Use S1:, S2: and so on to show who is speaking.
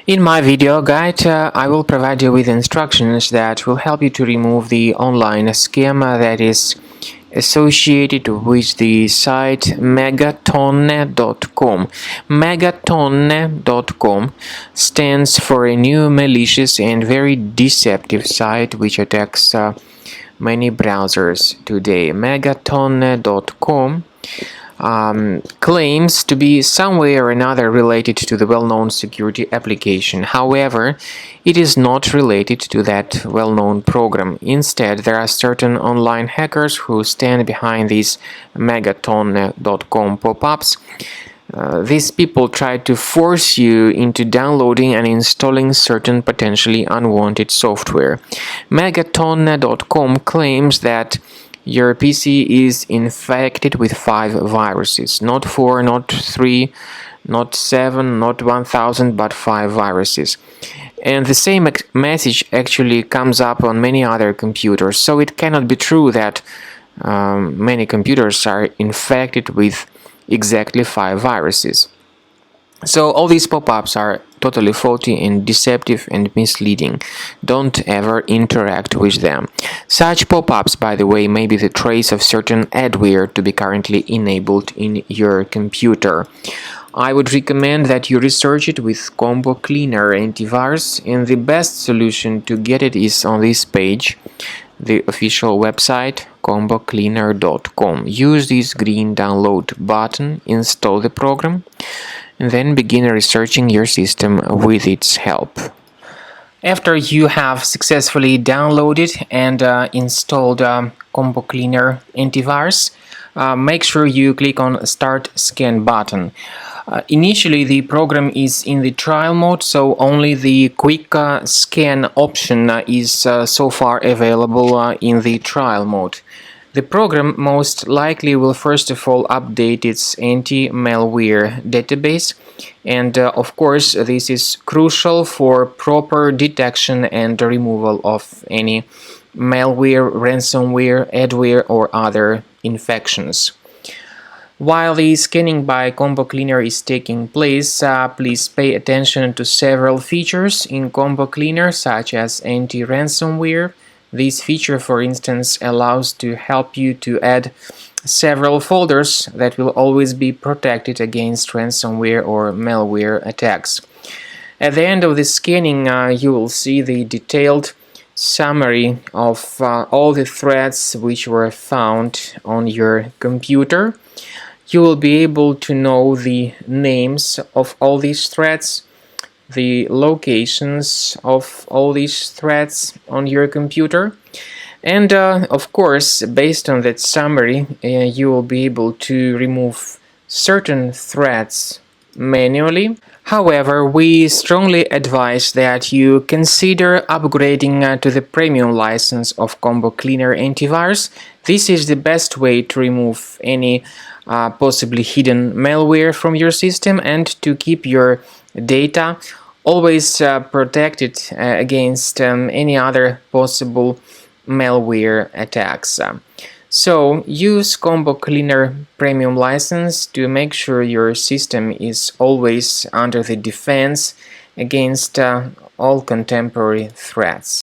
S1: In my video guide, I will provide you with instructions that will help you to remove the online scam that is associated with the site megatonne.com. Megatonne.com stands for a new malicious and very deceptive site which attacks many browsers today. Megatonne.com claims to be some way or another related to the well-known security application. However, it is not related to that well-known program. Instead, there are certain online hackers who stand behind these megatonne.com pop-ups. These people try to force you into downloading and installing certain potentially unwanted software. Megatonne.com claims that your PC is infected with 5 viruses. Not 4, not 3, not 7, not 1000, but 5 viruses. And the same message actually comes up on many other computers. So it cannot be true that many computers are infected with exactly 5 viruses. So all these pop-ups are totally faulty and deceptive and misleading. Don't ever interact with them. Such pop-ups, by the way, may be the trace of certain adware to be currently enabled in your computer. I would recommend that you research it with Combo Cleaner antivirus, and the best solution to get it is on this page, the official website combocleaner.com. Use this green download button, install the program, and then begin researching your system with its help. After you have successfully downloaded and installed Combo Cleaner antivirus, make sure you click on Start Scan button. Initially, the program is in the trial mode, so only the quick scan option is so far available in the trial mode. The program most likely will first of all update its anti-malware database, and of course this is crucial for proper detection and removal of any malware, ransomware, adware or other infections. While the scanning by Combo Cleaner is taking place, please pay attention to several features in Combo Cleaner such as anti-ransomware. This feature, for instance, allows to help you to add several folders that will always be protected against ransomware or malware attacks. At the end of the scanning, you will see the detailed summary of all the threats which were found on your computer. You will be able to know the names of all these threats, the locations of all these threats on your computer, and of course, based on that summary, you will be able to remove certain threats manually. However, we strongly advise that you consider upgrading to the premium license of Combo Cleaner antivirus. This is the best way to remove any possibly hidden malware from your system and to keep your data always protected against any other possible malware attacks. So use Combo Cleaner Premium license to make sure your system is always under the defense against all contemporary threats.